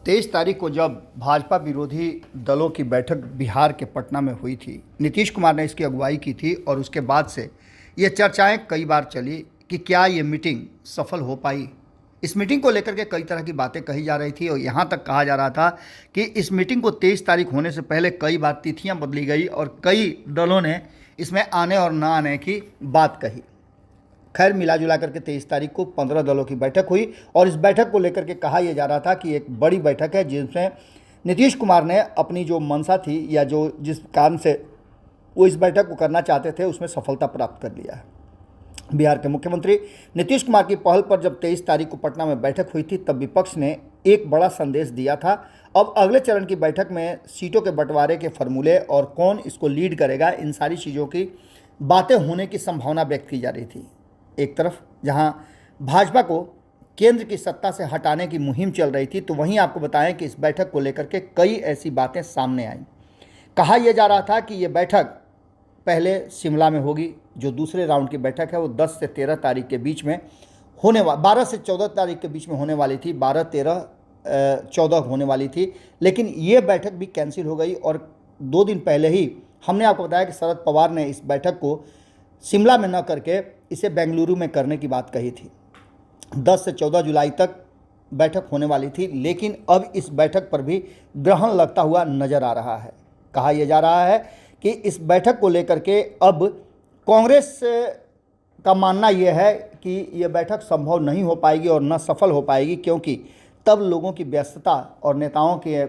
23 तारीख को जब भाजपा विरोधी दलों की बैठक बिहार के पटना में हुई थी, नीतीश कुमार ने इसकी अगुवाई की थी और उसके बाद से ये चर्चाएं कई बार चली कि क्या ये मीटिंग सफल हो पाई। इस मीटिंग को लेकर के कई तरह की बातें कही जा रही थी और यहाँ तक कहा जा रहा था कि इस मीटिंग को 23 तारीख होने से पहले कई बार तिथियाँ बदली गई और कई दलों ने इसमें आने और ना आने की बात कही। खैर मिला जुला करके 23 तारीख को 15 दलों की बैठक हुई और इस बैठक को लेकर के कहा यह जा रहा था कि एक बड़ी बैठक है जिसमें नीतीश कुमार ने अपनी जो मंशा थी या जो जिस काम से वो इस बैठक को करना चाहते थे उसमें सफलता प्राप्त कर लिया है। बिहार के मुख्यमंत्री नीतीश कुमार की पहल पर जब 23 तारीख को पटना में बैठक हुई थी तब विपक्ष ने एक बड़ा संदेश दिया था। अब अगले चरण की बैठक में सीटों के बंटवारे के फॉर्मूले और कौन इसको लीड करेगा, इन सारी चीज़ों की बातें होने की संभावना व्यक्त की जा रही थी। एक तरफ जहां भाजपा को केंद्र की सत्ता से हटाने की मुहिम चल रही थी, तो वहीं आपको बताएं कि इस बैठक को लेकर के कई ऐसी बातें सामने आईं। कहा यह जा रहा था कि ये बैठक पहले शिमला में होगी, जो दूसरे राउंड की बैठक है वो 10 से 13 तारीख के बीच में होने 12 से 14 तारीख के बीच में होने वाली थी, 12, 13, 14 होने वाली थी, लेकिन ये बैठक भी कैंसिल हो गई। और 2 दिन पहले ही हमने आपको बताया कि शरद पवार ने इस बैठक को शिमला में न करके इसे बेंगलुरु में करने की बात कही थी। 10 से 14 जुलाई तक बैठक होने वाली थी, लेकिन अब इस बैठक पर भी ग्रहण लगता हुआ नजर आ रहा है। कहा यह जा रहा है कि इस बैठक को लेकर के अब कांग्रेस का मानना यह है कि यह बैठक संभव नहीं हो पाएगी और न सफल हो पाएगी, क्योंकि तब लोगों की व्यस्तता और नेताओं के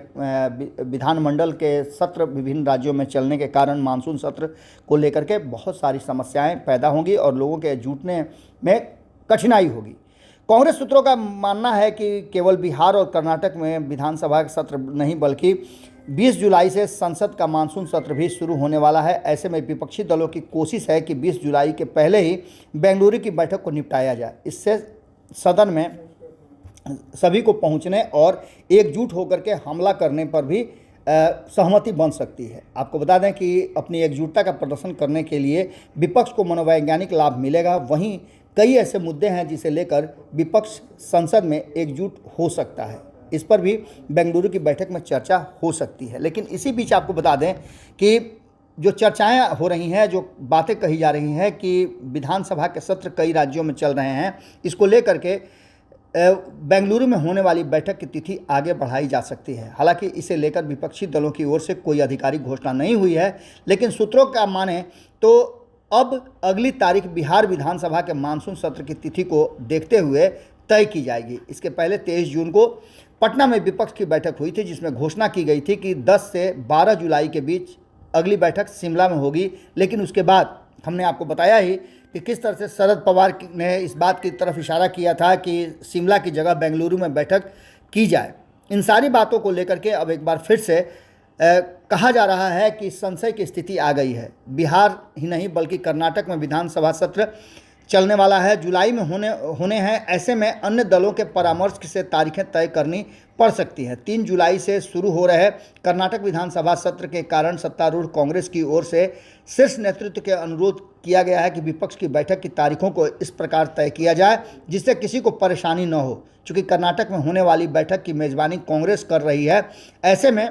विधानमंडल के सत्र विभिन्न राज्यों में चलने के कारण मानसून सत्र को लेकर के बहुत सारी समस्याएं पैदा होंगी और लोगों के जुटने में कठिनाई होगी। कांग्रेस सूत्रों का मानना है कि केवल बिहार और कर्नाटक में विधानसभा का सत्र नहीं बल्कि 20 जुलाई से संसद का मानसून सत्र भी शुरू होने वाला है। ऐसे में विपक्षी दलों की कोशिश है कि 20 जुलाई के पहले ही बेंगलुरु की बैठक को निपटाया जाए। इससे सदन में सभी को पहुंचने और एकजुट होकर के हमला करने पर भी सहमति बन सकती है। आपको बता दें कि अपनी एकजुटता का प्रदर्शन करने के लिए विपक्ष को मनोवैज्ञानिक लाभ मिलेगा। वहीं कई ऐसे मुद्दे हैं जिसे लेकर विपक्ष संसद में एकजुट हो सकता है। इस पर भी बेंगलुरु की बैठक में चर्चा हो सकती है। लेकिन इसी बीच आपको बता दें कि जो चर्चाएं हो रही हैं, जो बातें कही जा रही हैं कि विधानसभा के सत्र कई राज्यों में चल रहे हैं, इसको लेकर के बेंगलुरु में होने वाली बैठक की तिथि आगे बढ़ाई जा सकती है। हालांकि इसे लेकर विपक्षी दलों की ओर से कोई आधिकारिक घोषणा नहीं हुई है, लेकिन सूत्रों का माने तो अब अगली तारीख बिहार विधानसभा के मानसून सत्र की तिथि को देखते हुए तय की जाएगी। इसके पहले 23 जून को पटना में विपक्ष की बैठक हुई थी, जिसमें घोषणा की गई थी कि 10 से 12 जुलाई के बीच अगली बैठक शिमला में होगी। लेकिन उसके बाद हमने आपको बताया ही कि किस तरह से शरद पवार ने इस बात की तरफ इशारा किया था कि शिमला की जगह बेंगलुरु में बैठक की जाए। इन सारी बातों को लेकर के अब एक बार फिर से कहा जा रहा है कि संशय की स्थिति आ गई है। बिहार ही नहीं बल्कि कर्नाटक में विधानसभा सत्र चलने वाला है, जुलाई में होने हैं। ऐसे में अन्य दलों के परामर्श से तारीखें तय करनी पड़ सकती हैं। 3 जुलाई से शुरू हो रहे कर्नाटक विधानसभा सत्र के कारण सत्तारूढ़ कांग्रेस की ओर से शीर्ष नेतृत्व के अनुरोध किया गया है कि विपक्ष की बैठक की तारीखों को इस प्रकार तय किया जाए जिससे किसी को परेशानी न हो। चूँकि कर्नाटक में होने वाली बैठक की मेजबानी कांग्रेस कर रही है, ऐसे में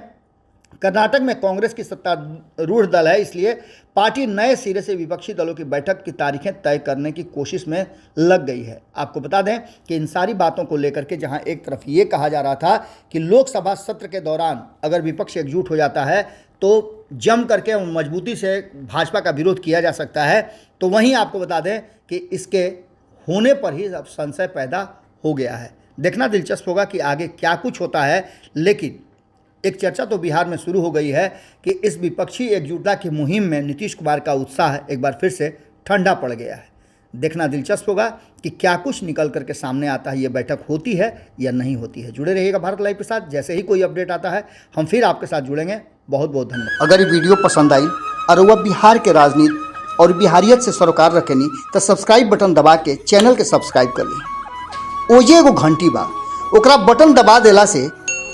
कर्नाटक में कांग्रेस की सत्तारूढ़ दल है, इसलिए पार्टी नए सिरे से विपक्षी दलों की बैठक की तारीखें तय करने की कोशिश में लग गई है। आपको बता दें कि इन सारी बातों को लेकर के जहां एक तरफ ये कहा जा रहा था कि लोकसभा सत्र के दौरान अगर विपक्ष एकजुट हो जाता है तो जम करके मजबूती से भाजपा का विरोध किया जा सकता है, तो वहीं आपको बता दें कि इसके होने पर ही अब संशय पैदा हो गया है। देखना दिलचस्प होगा कि आगे क्या कुछ होता है, लेकिन एक चर्चा तो बिहार में शुरू हो गई है कि इस विपक्षी एकजुटता की मुहिम में नीतीश कुमार का उत्साह एक बार फिर से ठंडा पड़ गया है। देखना दिलचस्प होगा कि क्या कुछ निकल करके सामने आता है, ये बैठक होती है या नहीं होती है। जुड़े रहिएगा भारत लाइव के साथ, जैसे ही कोई अपडेट आता है हम फिर आपके साथ जुड़ेंगे। बहुत बहुत धन्यवाद। अगर ये वीडियो पसंद आई और वह बिहार के राजनीति और बिहारियत से सरोकार रखेनी तो सब्सक्राइब बटन दबा के चैनल के सब्सक्राइब कर ली। ओजे एगो घंटी बा, ओकरा बटन दबा देला से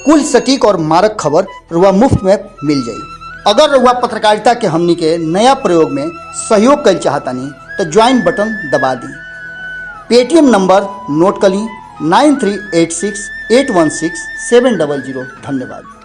कुल सटीक और मारक खबर रुआ मुफ्त में मिल जाई। अगर रुआ पत्रकारिता के हमनी के नया प्रयोग में सहयोग कर चाहतानी तो ज्वाइन बटन दबा दी। पेटीएम नंबर नोट कर ली 9386816700। धन्यवाद।